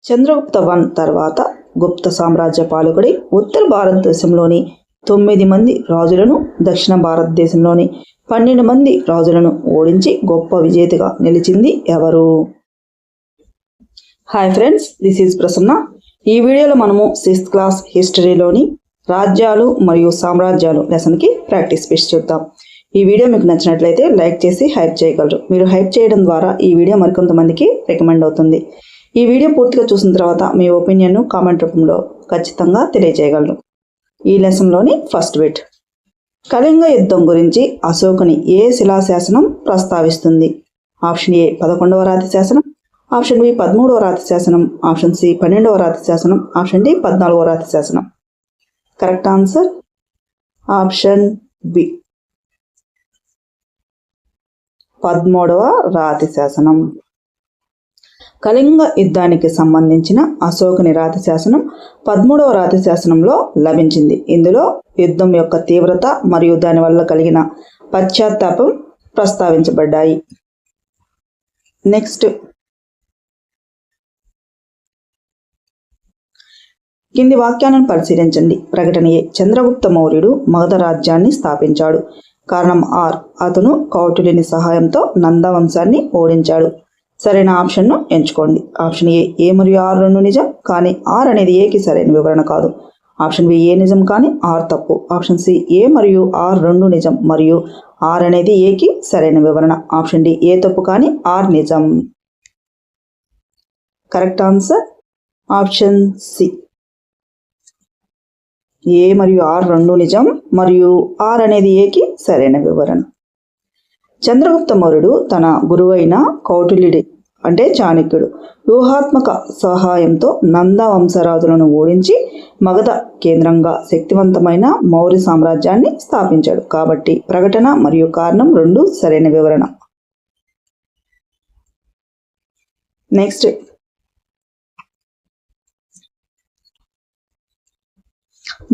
Chandragupta one తర్వాత గుప్త సామ్రాజ్య పాలకుడి ఉత్తర భారతదేశంలోని 9 మంది రాజులను, దక్షిణ భారతదేశంలోని 12 మంది రాజులను ఓడించి గొప్ప విజేతగా నిలిచింది ఎవరు? Hi friends, this is Prasanna. ఈ వీడియోలో మనము 6th క్లాస్ హిస్టరీలోని రాజ్యాలు మరియు సామ్రాజ్యాలు లెసన్కి ప్రాక్టీస్ చేసి చూద్దాం. ఈ వీడియో మీకు నచ్చినట్లయితే లైక్ చేసి హైప్ చేయగలరు. మీరు హైప్ చేయడం ద్వారా ఈ వీడియో మరికొంతమందికి రికమెండ్ అవుతుంది. ఈ వీడియో పూర్తిగా చూసిన తర్వాత మీ ఒపీనియన్ను కామెంట్ రూపంలో ఖచ్చితంగా తెలియజేయగలరు. ఈ లెసన్లోని ఫస్ట్ బిట్, కళింగ యుద్ధం గురించి అశోకుని ఏ శిలాశాసనం ప్రస్తావిస్తుంది? ఆప్షన్ ఏ 11వ రాతి శాసనం, ఆప్షన్ బి 13వ రాతి శాసనం, ఆప్షన్ సి 12వ రాతి శాసనం, ఆప్షన్ డి 14వ రాతి శాసనం. కరెక్ట్ ఆన్సర్ ఆప్షన్ బి 13వ రాతి శాసనం. కళింగ యుద్ధానికి సంబంధించిన అశోకుని రాతి శాసనం 13వ రాతి శాసనంలో లభించింది. ఇందులో యుద్ధం యొక్క తీవ్రత మరియు దానివల్ల కలిగిన పశ్చాత్తాపం ప్రస్తావించబడ్డాయి. నెక్స్ట్, కింది వాక్యాలను పరిశీలించండి. ప్రకటన ఏ, చంద్రగుప్త మౌర్యుడు మగధ రాజ్యాన్ని స్థాపించాడు. కారణం ఆర్, అతను కౌటిల్యుని సహాయంతో నంద వంశాన్ని ఓడించాడు. సరైన ఆప్షన్ను ఎంచుకోండి. ఆప్షన్ ఏ మరియు ఆర్ రెండు నిజం, కానీ ఆర్ అనేది ఏకి సరైన వివరణ కాదు. ఆప్షన్ బి ఏ నిజం కానీ ఆర్ తప్పు. ఆప్షన్ సి ఏ మరియు ఆర్ రెండు నిజం మరియు ఆర్ అనేది ఏకి సరైన వివరణ. ఆప్షన్ డి ఏ తప్పు కానీ ఆర్ నిజం. కరెక్ట్ ఆన్సర్ ఆప్షన్ సి, ఏ మరియు ఆర్ రెండు నిజం మరియు ఆర్ అనేది ఏకి సరైన వివరణ. చంద్రగుప్త మౌర్యుడు తన గురువైన కౌటిల్యుడి అంటే చాణక్యుడు వ్యూహాత్మక సహాయంతో నంద వంశరాజులను ఓడించి మగధ కేంద్రంగా శక్తివంతమైన మౌర్య సామ్రాజ్యాన్ని స్థాపించాడు. కాబట్టి ప్రకటన మరియు కారణం రెండు సరైన వివరణ. నెక్స్ట్,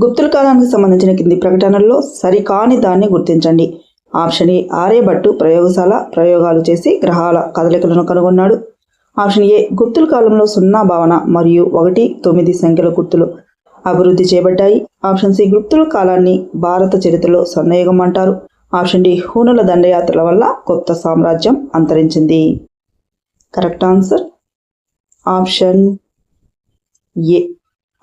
గుప్తుల కాలానికి సంబంధించిన కింది ప్రకటనల్లో సరికాని దాన్ని గుర్తించండి. ఆప్షన్ ఏ, ఆర్యభట్టు ప్రయోగశాల ప్రయోగాలు చేసి గ్రహాల కదలికలను కనుగొన్నాడు. ఆప్షన్ ఏ, గుప్తుల కాలంలో 0 భావన మరియు 1, 9 సంఖ్యల గుర్తులు అభివృద్ధి చేయబడ్డాయి. ఆప్షన్ సి, గుప్తుల కాలాన్ని భారత చరిత్రలో స్వర్ణయుగం అంటారు. ఆప్షన్ డి, హూనుల దండయాత్రల వల్ల గుప్త సామ్రాజ్యం అంతరించింది. Correct answer option A,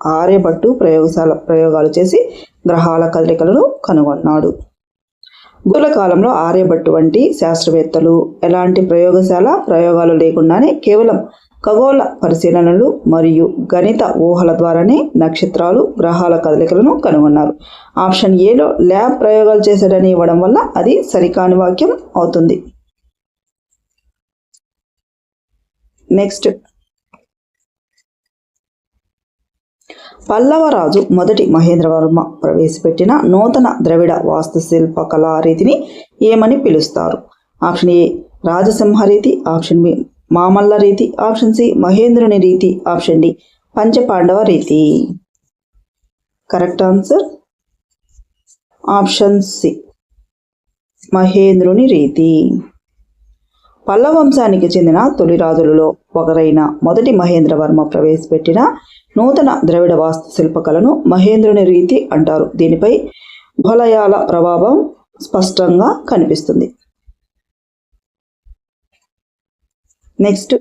Aryabhatta ప్రయోగశాల ప్రయోగాలు చేసి గ్రహాల కదలికలను కనుగొన్నాడు. గుప్తుల కాలంలో ఆర్యభట్టు వంటి శాస్త్రవేత్తలు ఎలాంటి ప్రయోగశాల ప్రయోగాలు లేకుండానే కేవలం ఖగోళ పరిశీలనలు మరియు గణిత ఊహల ద్వారానే నక్షత్రాలు గ్రహాల కదలికలను కనుగొన్నారు. ఆప్షన్ ఏలో ల్యాబ్ ప్రయోగాలు చేశాడని ఇవ్వడం వల్ల అది సరికాని వాక్యం అవుతుంది. నెక్స్ట్, పల్లవరాజు మొదటి మహేంద్రవర్మ ప్రవేశపెట్టిన నూతన ద్రవిడ వాస్తుశిల్ప కళా రీతిని ఏమని పిలుస్తారు? ఆప్షన్ ఏ, రాజసింహ రీతి, ఆప్షన్ బి మామల్ల రీతి, ఆప్షన్ సి మహేంద్రుని రీతి, ఆప్షన్ డి పంచపాండవ రీతి. కరెక్ట్ ఆన్సర్ ఆప్షన్ సి మహేంద్రుని రీతి. పల్లవ వంశానికి చెందిన తొలి రాజులలో ఒకరైన మొదటి మహేంద్రవర్మ ప్రవేశపెట్టిన నూతన ద్రవిడ వాస్తుశిల్పకళను మహేంద్రుని రీతి అంటారు. దీనిపై మొఘలయాల ప్రభావం స్పష్టంగా కనిపిస్తుంది. నెక్స్ట్,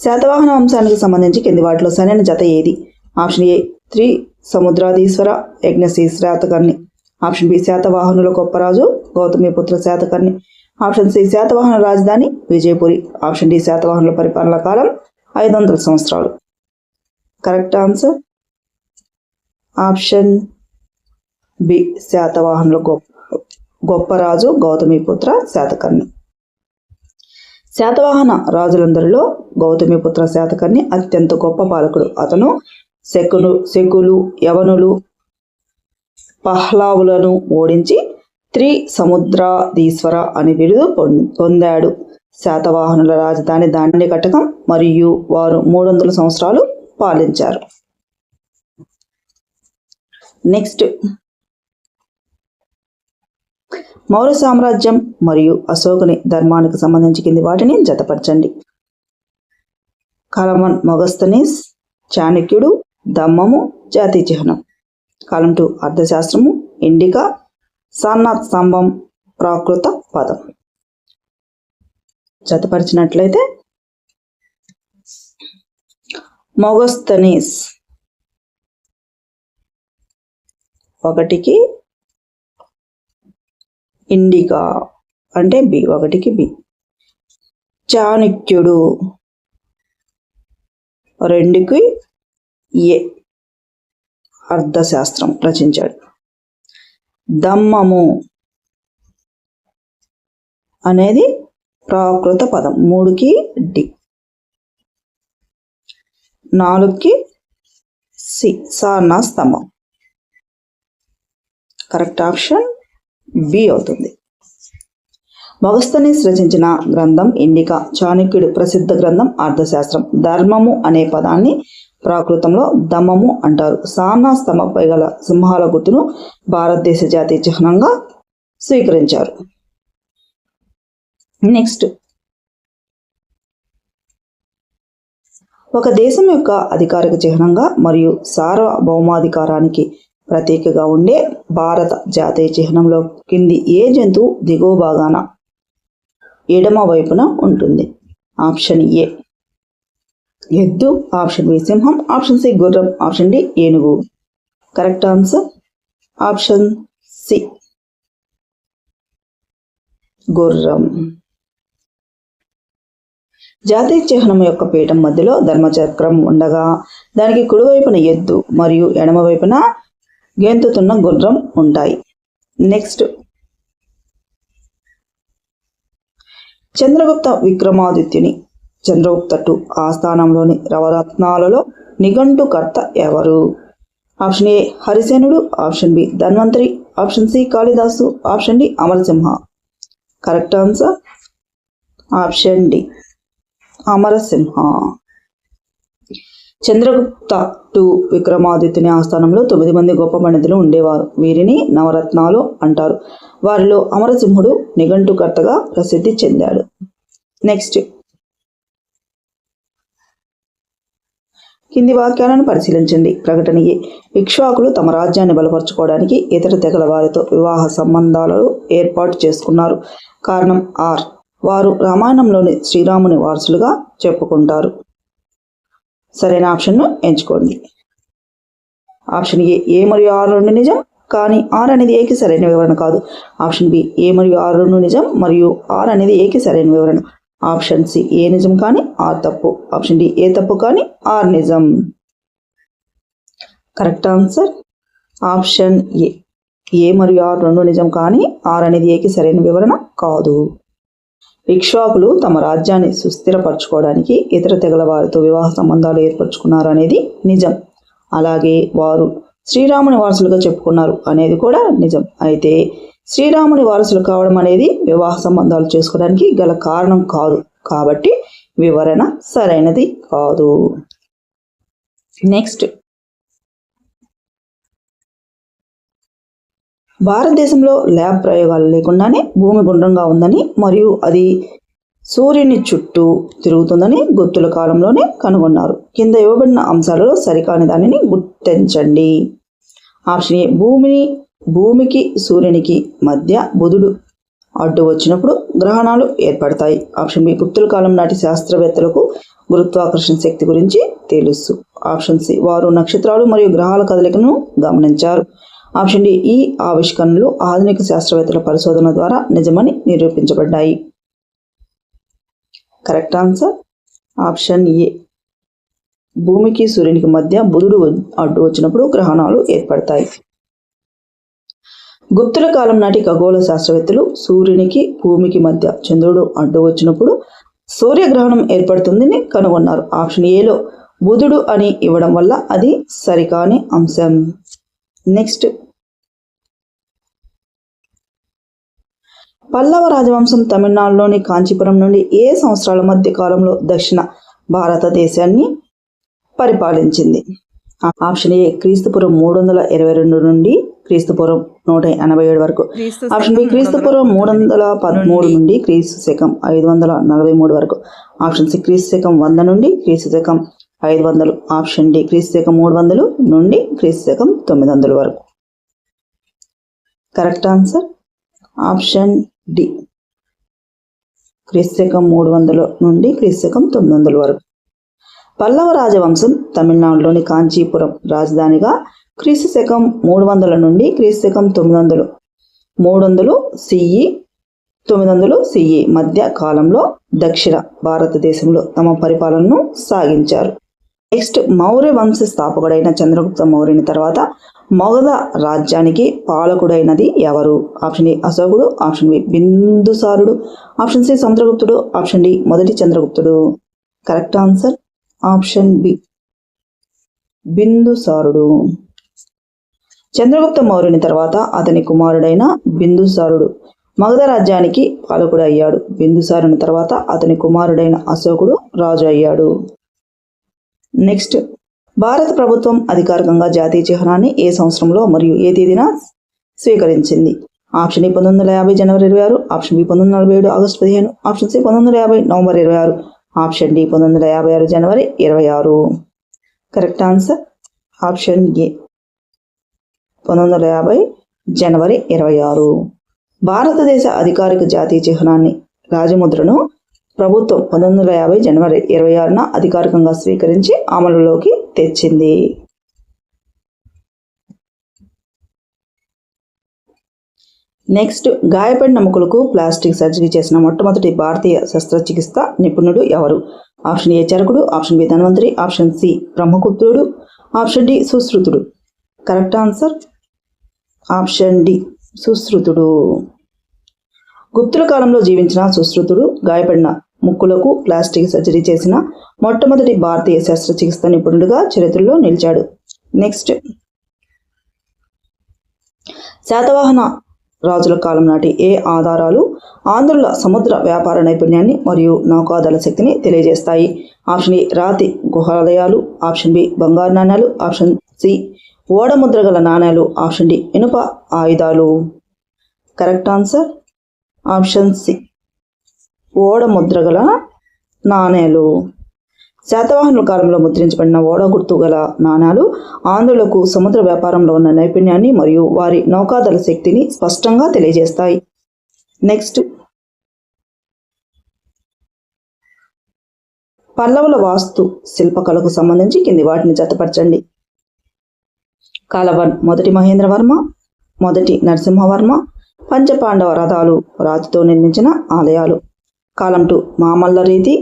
శాతవాహన వంశానికి సంబంధించి కింది వాటిలో సరైన జత ఏది? ఆప్షన్ ఏ, సముద్రాధీశ్వర యజ్ఞశ్రీ శాతకర్ణి. ఆప్షన్ బి, శాతవాహనుల గొప్ప రాజు గౌతమిపుత్ర శాతకర్ణి. ఆప్షన్ సి, శాతవాహన రాజధాని విజయపురి. ఆప్షన్ డి, శాతవాహనుల పరిపాలన కాలం 500 సంవత్సరాలు. కరెక్ట్ ఆన్సర్ ఆప్షన్ బి, శాతవాహనుల గొప్ప రాజు గౌతమిపుత్ర శాతకర్ణి. శాతవాహన రాజులందరిలో గౌతమిపుత్ర శాతకర్ణి అత్యంత గొప్ప పాలకుడు. అతను శకులు, యవనులు, పహ్లావులను ఓడించి సముద్రాధీశ్వర అని బిరుదు పొందాడు. శాతవాహనుల రాజధాని దాండికటకం మరియు వారు 300 సంవత్సరాలు పాలించారు. నెక్స్ట్, మౌర్య సామ్రాజ్యం మరియు అశోకుని ధర్మానికి సంబంధించి కింది వాటిని జతపరచండి. కాలం 1 మొగస్తనీస్, చాణక్యుడు, దమ్మము, జాతీయ చిహ్నం. కాలం 2 అర్థశాస్త్రము, ఇండికా, సారనాథ్ స్తంభం, ప్రాకృత పదం. జతపరిచినట్లయితే మొగస్తనీస్ 1కి ఇండికా అంటే బి, 1కి బి. చాణక్యుడు 2కి ఏ, అర్థశాస్త్రం రచించాడు. దమ్మము అనేది ప్రాకృత పదం, 3కి డి. 4కి సి, సారనాథ్ స్తంభం. కరెక్ట్ ఆప్షన్ బి అవుతుంది. మొగస్తనీస్ రచించిన గ్రంథం ఇండికా, చాణక్యుడి ప్రసిద్ధ గ్రంథం అర్థశాస్త్రం. ధర్మము అనే పదాన్ని ప్రాకృతంలో దమ్మము అంటారు. సారనాథ్ స్తంభంపై గల సింహాల గుర్తును భారతదేశ జాతీయ చిహ్నంగా స్వీకరించారు. నెక్స్ట్, ఒక దేశం యొక్క అధికారిక చిహ్నంగా మరియు సార్వభౌమాధికారానికి ప్రతీకగా ఉండే భారత జాతీయ చిహ్నంలో కింది ఏ జంతువు దిగువ భాగాన ఎడమ వైపున ఉంటుంది? ఆప్షన్ ఏ ఎద్దు, ఆప్షన్ బి సింహం, ఆప్షన్ సి గుర్రం, ఆప్షన్ డి ఏనుగు. కరెక్ట్ ఆన్సర్ ఆప్షన్ సి గుర్రం. జాతీయ చిహ్నం యొక్క పీఠం మధ్యలో ధర్మచక్రం ఉండగా దానికి కుడివైపున ఎద్దు మరియు ఎడమవైపున గెంతుతున్న గుర్రం ఉంటాయి. నెక్స్ట్, చంద్రగుప్త విక్రమాదిత్యుని చంద్రగుప్త II ఆస్థానంలోని నవరత్నాలలో నిఘంటుకర్త ఎవరు? ఆప్షన్ ఏ హరిసేనుడు, option B Dhanvantari, option C Kalidasa, option D Amarasimha. Correct answer option D Amarasimha. Chandragupta II విక్రమాదిత్యుని ఆస్థానంలో 9 మంది గొప్ప పండితులు ఉండేవారు. వీరిని నవరత్నాలు అంటారు. వారిలో అమరసింహుడు నిఘంటుకర్తగా ప్రసిద్ధి చెందాడు. నెక్స్ట్, కింది వాక్యాలను పరిశీలించండి. ప్రకటన ఏ, ఇక్ష్వాకులు తమ రాజ్యాన్ని బలపరచుకోవడానికి ఇతర తెగల వారితో వివాహ సంబంధాలను ఏర్పాటు చేసుకున్నారు. కారణం ఆర్, వారు రామాయణంలోని శ్రీరాముని వారసులుగా చెప్పుకుంటారు. సరైన ఆప్షన్ను ఎంచుకోండి. ఆప్షన్ ఏ మరియు ఆర్ రెండు నిజం, కానీ ఆర్ అనేది ఏకి సరైన వివరణ కాదు. ఆప్షన్ బి ఏ మరియు ఆర్ రెండు నిజం మరియు ఆర్ అనేది ఏకి సరైన వివరణ. ఆప్షన్ సి ఏ నిజం కానీ ఆర్ తప్పు. ఆప్షన్ డి ఏ తప్పు కానీ ఆర్ నిజం. కరెక్ట్ ఆన్సర్ ఆప్షన్ ఏ మరియు ఆర్ రెండు నిజం కానీ ఆర్ అనేది ఏకి సరైన వివరణ కాదు. ఇక్ష్వాకులు తమ రాజ్యాన్ని సుస్థిరపరచుకోవడానికి ఇతర తెగల వారితో వివాహ సంబంధాలు ఏర్పరచుకున్నారు అనేది నిజం. అలాగే వారు శ్రీరాముని వారసులుగా చెప్పుకున్నారు అనేది కూడా నిజం. అయితే శ్రీరాముని వారసులు కావడం అనేది వివాహ సంబంధాలు చేసుకోవడానికి గల కారణం కాదు, కాబట్టి వివరణ సరైనది కాదు. నెక్స్ట్, భారతదేశంలో ల్యాబ్ ప్రయోగాలు లేకుండానే భూమి గుండ్రంగా ఉందని మరియు అది సూర్యుని చుట్టూ తిరుగుతుందని గుప్తుల కాలంలోనే కనుగొన్నారు. కింద ఇవ్వబడిన అంశాలలో సరికాని దానిని గుర్తించండి. ఆప్షన్ ఏ భూమికి సూర్యునికి మధ్య బుధుడు అడ్డు వచ్చినప్పుడు గ్రహణాలు ఏర్పడతాయి. ఆప్షన్ బి గుప్తుల కాలం నాటి శాస్త్రవేత్తలకు గురుత్వాకర్షణ శక్తి గురించి తెలుసు. ఆప్షన్ సి వారు నక్షత్రాలు మరియు గ్రహాల కదలికను గమనించారు. ఆప్షన్ డి ఈ ఆవిష్కరణలు ఆధునిక శాస్త్రవేత్తల పరిశోధన ద్వారా నిజమని నిరూపించబడ్డాయి. కరెక్ట్ ఆన్సర్ ఆప్షన్ ఏ భూమికి సూర్యునికి మధ్య బుధుడు అడ్డు వచ్చినప్పుడు గ్రహణాలు ఏర్పడతాయి. గుప్తుల కాలం నాటి ఖగోళ శాస్త్రవేత్తలు సూర్యునికి భూమికి మధ్య చంద్రుడు అడ్డు వచ్చినప్పుడు సూర్యగ్రహణం ఏర్పడుతుందని కనుగొన్నారు. ఆప్షన్ ఏలో బుధుడు అని ఇవ్వడం వల్ల అది సరికాని అంశం. నెక్స్ట్, పల్లవ రాజవంశం తమిళనాడులోని కాంచీపురం నుండి ఏ సంవత్సరాల మధ్య కాలంలో దక్షిణ భారతదేశాన్ని పరిపాలించింది? ఆప్షన్ ఏ క్రీస్తుపురం 322 నుండి క్రీస్తుపూర్వం 187 వరకు. ఆప్షన్ బి క్రీస్తుపూర్వం 313 నుండి క్రీస్తు శకం 543 వరకు. ఆప్షన్ సి క్రీస్తు శకం 100 నుండి క్రీస్తు శకం 500. ఆప్షన్ డి క్రీస్తు శకం 300 నుండి క్రీస్తు శకం 900 వరకు. కరెక్ట్ ఆన్సర్ ఆప్షన్ డి క్రీస్తు శకం 300 నుండి క్రీస్తు శకం 900 వరకు. పల్లవ రాజవంశం తమిళనాడులోని కాంచీపురం రాజధానిగా క్రీస్తు శకం 300 నుండి క్రీస్తు శకం 300 సిఈ 900 సిఈ మధ్య కాలంలో దక్షిణ భారతదేశంలో తమ పరిపాలనను సాగించారు. నెక్స్ట్, మౌర్య వంశ స్థాపకుడైన చంద్రగుప్త మౌర్యుని తర్వాత మగధ రాజ్యానికి పాలకుడైనది ఎవరు? ఆప్షన్ ఏ అశోకుడు, ఆప్షన్ బి బిందుసారుడు, ఆప్షన్ సి సముద్రగుప్తుడు, ఆప్షన్ డి మొదటి చంద్రగుప్తుడు. కరెక్ట్ ఆన్సర్ ఆప్షన్ బి బిందుసారుడు. చంద్రగుప్త మౌర్యుని తర్వాత అతని కుమారుడైన బిందుసారుడు మగధ రాజ్యానికి పాలకుడు అయ్యాడు. బిందుసారుని తర్వాత అతని కుమారుడైన అశోకుడు రాజు అయ్యాడు. నెక్స్ట్, భారత ప్రభుత్వం అధికారికంగా జాతీయ చిహ్నాన్ని ఏ సంవత్సరంలో మరియు ఏ తేదీన స్వీకరించింది? ఆప్షన్ ఏ 1950 జనవరి 26, option B 1947 August 15, option C 1950 November 26, option D 1956 జనవరి 26. కరెక్ట్ ఆన్సర్ ఆప్షన్ ఏ 1950 జనవరి 26. భారతదేశ అధికారిక జాతీయ చిహ్నాన్ని రాజముద్రను ప్రభుత్వం 1950 జనవరి 26న అధికారికంగా స్వీకరించి అమలులోకి తెచ్చింది. నెక్స్ట్, గాయపడిన ముక్కులకు ప్లాస్టిక్ సర్జరీ చేసిన మొట్టమొదటి భారతీయ శస్త్రచికిత్స నిపుణుడు ఎవరు? ఆప్షన్ ఏ చరకుడు, option B Dhanvantari, option C బ్రహ్మగుప్తుడు, ఆప్షన్ డి సుశ్రుతుడు. కరెక్ట్ ఆన్సర్ ఆప్షన్ డి సుశ్రుతుడు. గుప్తుల కాలంలో జీవించిన సుశ్రుతుడు గాయపడిన ముక్కులకు ప్లాస్టిక్ సర్జరీ చేసిన మొట్టమొదటి భారతీయ శస్త్రచికిత్స నిపుణుడిగా చరిత్రలో నిలిచాడు. నెక్స్ట్, శాతవాహన రాజుల కాలం నాటి ఏ ఆధారాలు ఆంధ్రుల సముద్ర వ్యాపార నైపుణ్యాన్ని మరియు నౌకాదళ శక్తిని తెలియజేస్తాయి? ఆప్షన్ ఏ రాతి గుహాలయాలు, ఆప్షన్ బి బంగారు నాణ్యాలు, ఆప్షన్ సి ఓడముద్ర గల నాణ్యాలు, ఆప్షన్ డి ఇనుప ఆయుధాలు. కరెక్ట్ ఆన్సర్ ఆప్షన్ సి ఓడముద్ర గల నాణేలు. శాతవాహనుల కాలంలో ముద్రించబడిన ఓడ గుర్తు గల నాణాలు ఆంధ్రులకు సముద్ర వ్యాపారంలో ఉన్న నైపుణ్యాన్ని మరియు వారి నౌకాదళ శక్తిని స్పష్టంగా తెలియజేస్తాయి. నెక్స్ట్, పల్లవుల వాస్తు శిల్పకళకు సంబంధించి కింది వాటిని జతపరచండి. కాలవన్ మొదటి మహేంద్రవర్మ, మొదటి నరసింహవర్మ, పంచపాండవ రథాలు రాతితో నిర్మించిన ఆలయాలు. కాలం 2 మామల్ల రీతి,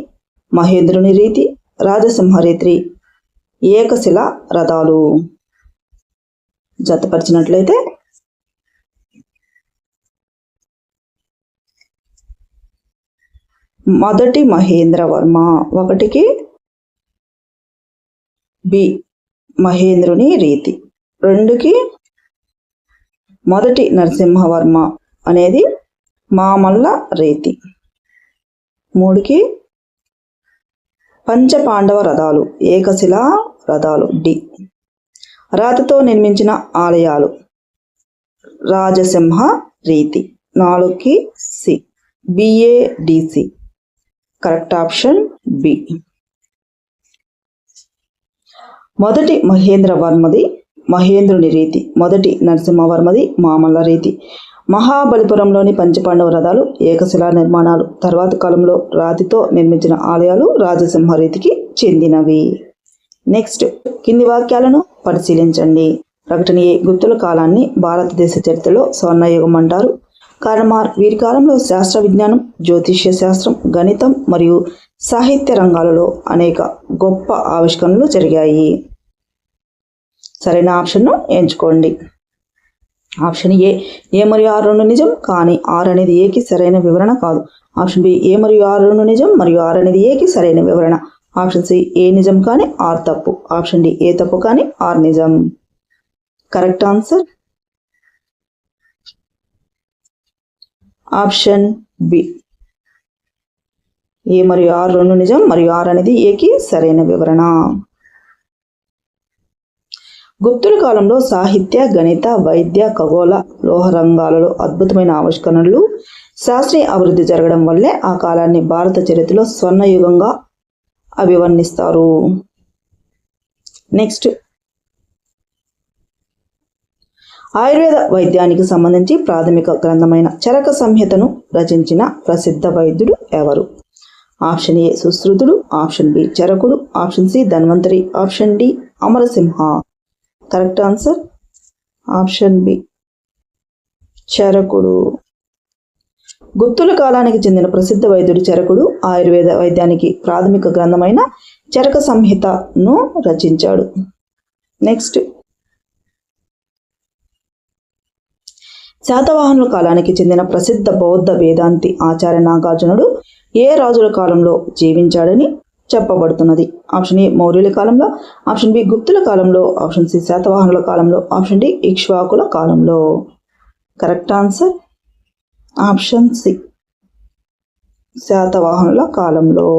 మహేంద్రుని రీతి, రాజసింహరీతి ఏకశిల రథాలు. జతపరిచినట్లయితే మొదటి మహేంద్రవర్మ 1కి బి మహేంద్రుని రీతి, 2కి మొదటి నరసింహవర్మ అనేది మామల్ల రీతి, 3కి పంచపాండవ రథాలు ఏకశిలా రథాలు డి. రాతితో నిర్మించిన ఆలయాలు రాజసింహ రీతి, 4కి C BADC. Correct option B. మొదటి మహేంద్రవర్మది మహేంద్రుని రీతి, మొదటి నరసింహవర్మది మామల్ల రీతి. మహాబలిపురంలోని పంచపాండవ రథాలు ఏకశిలా నిర్మాణాలు. తర్వాత కాలంలో రాతితో నిర్మించిన ఆలయాలు రాజసింహ రీతికి చెందినవి. నెక్స్ట్, కింది వాక్యాలను పరిశీలించండి. ప్రకటన ఏ గుప్తుల కాలాన్ని భారతదేశ చరిత్రలో స్వర్ణయుగం అంటారు. కారణమార్ వీరి కాలంలో శాస్త్ర విజ్ఞానం, జ్యోతిష్య శాస్త్రం, గణితం మరియు సాహిత్య రంగాలలో అనేక గొప్ప ఆవిష్కరణలు జరిగాయి. సరైన ఆప్షన్ను ఎంచుకోండి. ఆప్షన్ ఏ మరియు ఆర్ రెండు నిజం, కానీ ఆర్ అనేది ఏకి సరైన వివరణ కాదు. ఆప్షన్ బి ఏ మరియు ఆర్ రెండు నిజం మరియు ఆర్ అనేది ఏకి సరైన వివరణ. ఆప్షన్ సి ఏ నిజం కానీ ఆర్ తప్పు. ఆప్షన్ డి ఏ తప్పు కానీ ఆర్ నిజం. కరెక్ట్ ఆన్సర్ ఆప్షన్ బి ఏ మరియు ఆర్ రెండు నిజం మరియు ఆర్ అనేది ఏకి సరైన వివరణ. గుప్తుల కాలంలో సాహిత్య, గణిత, వైద్య, ఖగోళ, లోహ రంగాలలో అద్భుతమైన ఆవిష్కరణలు, శాస్త్రీయ అభివృద్ధి జరగడం వల్లే ఆ కాలాన్ని భారత చరిత్రలో స్వర్ణయుగంగా అభివర్ణిస్తారు. నెక్స్ట్, ఆయుర్వేద వైద్యానికి సంబంధించి ప్రాథమిక గ్రంథమైన చరక సంహితను రచించిన ప్రసిద్ధ వైద్యుడు ఎవరు? ఆప్షన్ ఏ సుశ్రుతుడు, ఆప్షన్ బి చరకుడు, option C Dhanvantari, option D Amarasimha. Correct answer option B చరకుడు. గుప్తుల కాలానికి చెందిన ప్రసిద్ధ వైద్యుడు చరకుడు ఆయుర్వేద వైద్యానికి ప్రాథమిక గ్రంథమైన చరక సంహితను రచించాడు. నెక్స్ట్, శాతవాహనుల కాలానికి చెందిన ప్రసిద్ధ బౌద్ధ వేదాంతి ఆచార్య నాగార్జునుడు ఏ రాజుల కాలంలో జీవించాడని చెప్పబడుతున్నది? ఆప్షన్ ఏ మౌర్యుల కాలంలో, ఆప్షన్ బి గుప్తుల కాలంలో, ఆప్షన్ సి శాతవాహనుల కాలంలో, ఆప్షన్ డి ఇక్ష్వాకుల కాలంలో. కరెక్ట్ ఆన్సర్ ఆప్షన్ సి శాతవాహనుల కాలంలో.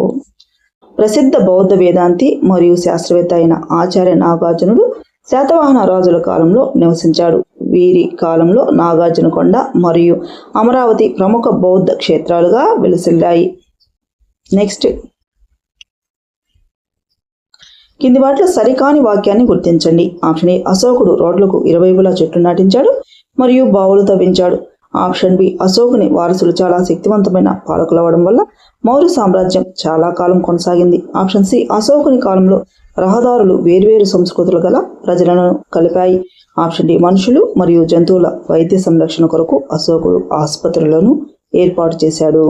ప్రసిద్ధ బౌద్ధ వేదాంతి మరియు శాస్త్రవేత్త అయిన ఆచార్య నాగార్జునుడు శాతవాహన రాజుల కాలంలో నివసించాడు. వీరి కాలంలో నాగార్జునకొండ మరియు అమరావతి ప్రముఖ బౌద్ధ క్షేత్రాలుగా వెలుసిల్లాయి. నెక్స్ట్, కింది వాటిలో సరికాని వాక్యాన్ని గుర్తించండి. ఆప్షన్ ఏ అశోకుడు రోడ్లకు ఇరువైపులా చెట్లు నాటించాడు మరియు బావులు తవ్వించాడు. ఆప్షన్ బి అశోకుని వారసులు చాలా శక్తివంతమైన పాలకులవడం వల్ల మౌర్య సామ్రాజ్యం చాలా కాలం కొనసాగింది. ఆప్షన్ సి అశోకుని కాలంలో రహదారులు వేర్వేరు సంస్కృతులు గల ప్రజలను కలిపాయి. ఆప్షన్ డి మనుషులు మరియు జంతువుల వైద్య సంరక్షణ కొరకు అశోకుడు ఆసుపత్రులను ఏర్పాటు చేశాడు.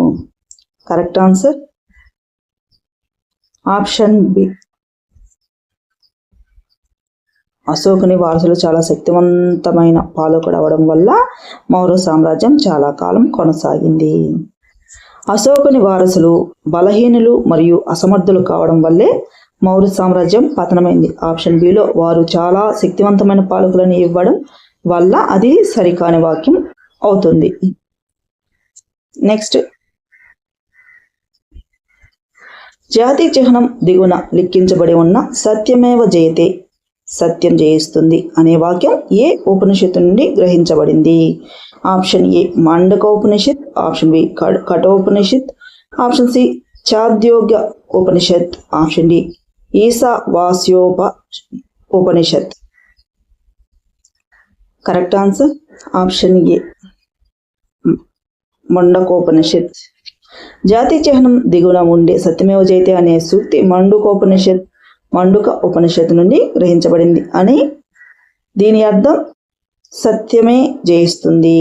కరెక్ట్ ఆన్సర్ ఆప్షన్ బి అశోకుని వారసులు చాలా శక్తివంతమైన పాలకుడు అవడం వల్ల మౌర్య సామ్రాజ్యం చాలా కాలం కొనసాగింది. అశోకుని వారసులు బలహీనులు మరియు అసమర్థులు కావడం వల్లే మౌర్య సామ్రాజ్యం పతనమైంది. ఆప్షన్ బిలో వారు చాలా శక్తివంతమైన పాలకులను ఇవ్వడం వల్ల అది సరికాని వాక్యం అవుతుంది. నెక్స్ట్, జాతి చిహ్నం దిగున లిఖించబడి ఉన్న సత్యమేవ జయతే సత్యం జయిస్తుంది అనే వాక్యం ఏ ఉపనిషత్తు నుండి గ్రహించబడింది? Option A Mundaka Upanishad, option B Kathopanishad, option C Chandogya Upanishad, option D Ishavasyopanishad. Correct answer option A Mundakopanishad. జాతి చిహ్నం దిగున ఉండే సత్యమేవ జయతే అనే సూక్తి మండుక ఉపనిషత్తు నుండి గ్రహించబడింది అని దీని అర్థం సత్యమే జయిస్తుంది.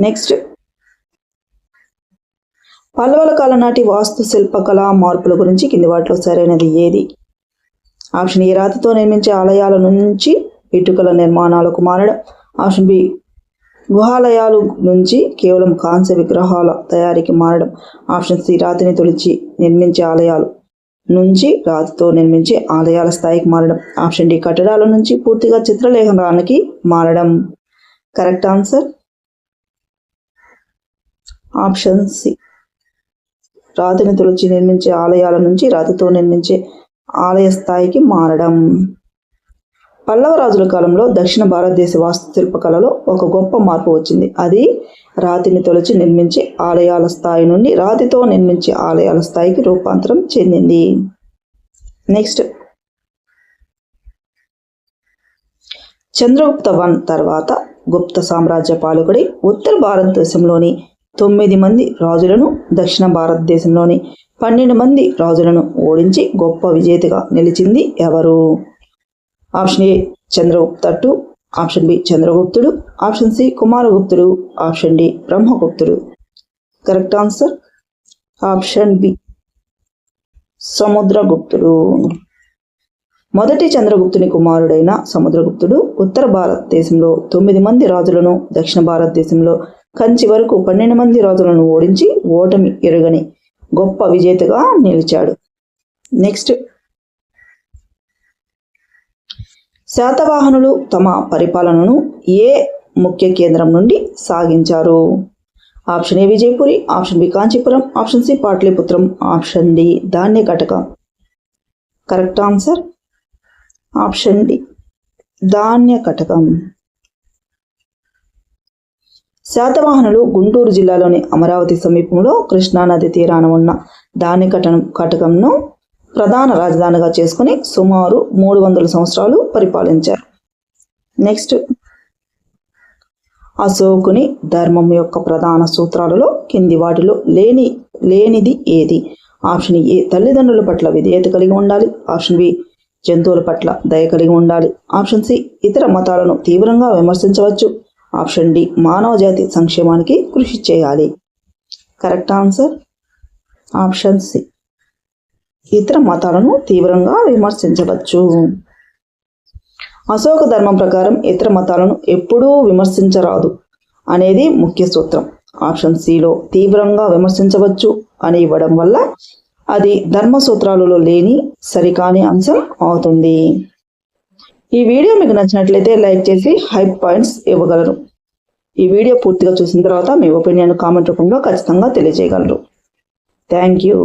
నెక్స్ట్, పల్లవుల కాలం నాటి వాస్తు శిల్పకళా మార్పుల గురించి కింది వాటిలో సరైనది ఏది? ఆప్షన్ ఏ రాతితో నిర్మించే ఆలయాల నుంచి ఇటుకల నిర్మాణాలకు మారడం, ఆప్షన్ బి గుహాలయాలు నుంచి కేవలం కాంస్య విగ్రహాల తయారీకి మారడం, ఆప్షన్ సి రాతిని తొలిచి నిర్మించే ఆలయాలు నుంచి రాతితో నిర్మించే ఆలయాల స్థాయికి మారడం, ఆప్షన్ డి కట్టడాల నుంచి పూర్తిగా చిత్రలేఖనానికి మారడం. కరెక్ట్ ఆన్సర్ ఆప్షన్ సి రాతిని తొలిచి నిర్మించే ఆలయాల నుంచి రాతితో నిర్మించే ఆలయ స్థాయికి మారడం. పల్లవ రాజుల కాలంలో దక్షిణ భారతదేశ వాస్తుశిల్పకళలో ఒక గొప్ప మార్పు వచ్చింది. అది రాతిని తొలిచి నిర్మించే ఆలయాల స్థాయి నుండి రాతితో నిర్మించే ఆలయాల స్థాయికి రూపాంతరం చెందింది. నెక్స్ట్, చంద్రగుప్త వన్ తర్వాత గుప్త సామ్రాజ్య పాలకుడి ఉత్తర భారతదేశంలోని 9 మంది రాజులను, దక్షిణ భారతదేశంలోని 12 మంది రాజులను ఓడించి గొప్ప విజేతగా నిలిచింది ఎవరు? Option A Chandragupta 2, option B చంద్రగుప్తుడు, ఆప్షన్ సి కుమారగుప్తుడు, ఆప్షన్ డి బ్రహ్మగుప్తుడు. కరెక్ట్ ఆన్సర్ ఆప్షన్ బి సముద్రగుప్తుడు. మొదటి చంద్రగుప్తుని కుమారుడైన సముద్రగుప్తుడు ఉత్తర భారతదేశంలో 9 మంది రాజులను, దక్షిణ భారతదేశంలో కంచి వరకు 12 మంది రాజులను ఓడించి ఓటమి ఎరుగని గొప్ప విజేతగా నిలిచాడు. నెక్స్ట్, శాతవాహనులు తమ పరిపాలనను ఏ ముఖ్య కేంద్రం నుండి సాగించారు? Option A Vijayapuri, option B Kanchipuram, option C Pataliputra, option D Dhanyakataka. Correct answer option D Dhanyakataka. శాతవాహనులు గుంటూరు జిల్లాలోని అమరావతి సమీపంలో కృష్ణానది తీరాన ఉన్న ధాన్య కటకంను ప్రధాన రాజధానిగా చేసుకుని సుమారు 300 సంవత్సరాలు పరిపాలించారు. నెక్స్ట్, అశోకుని ధర్మం యొక్క ప్రధాన సూత్రాలలో కింది వాటిలో లేనిది ఏది? ఆప్షన్ ఏ తల్లిదండ్రుల పట్ల విధేయత కలిగి ఉండాలి. ఆప్షన్ బి జంతువుల పట్ల దయ కలిగి ఉండాలి. ఆప్షన్ సి ఇతర మతాలను తీవ్రంగా విమర్శించవచ్చు. ఆప్షన్ డి మానవ జాతి సంక్షేమానికి కృషి చేయాలి. కరెక్ట్ ఆన్సర్ ఆప్షన్ సి ఇతర మతాలను తీవ్రంగా విమర్శించవచ్చు. అశోక ధర్మం ప్రకారం ఇతర మతాలను ఎప్పుడూ విమర్శించరాదు అనేది ముఖ్య సూత్రం. ఆప్షన్ సిలో తీవ్రంగా విమర్శించవచ్చు అని ఇవ్వడం వల్ల అది ధర్మ సూత్రాలలో లేని సరికాని అంశం అవుతుంది. ఈ వీడియో మీకు నచ్చినట్లయితే లైక్ చేసి హైప్ పాయింట్స్ ఇవ్వగలరు. ఈ వీడియో పూర్తిగా చూసిన తర్వాత మీ ఒపీనియన్ కామెంట్ రూపంలో ఖచ్చితంగా తెలియజేయగలరు. Thank you.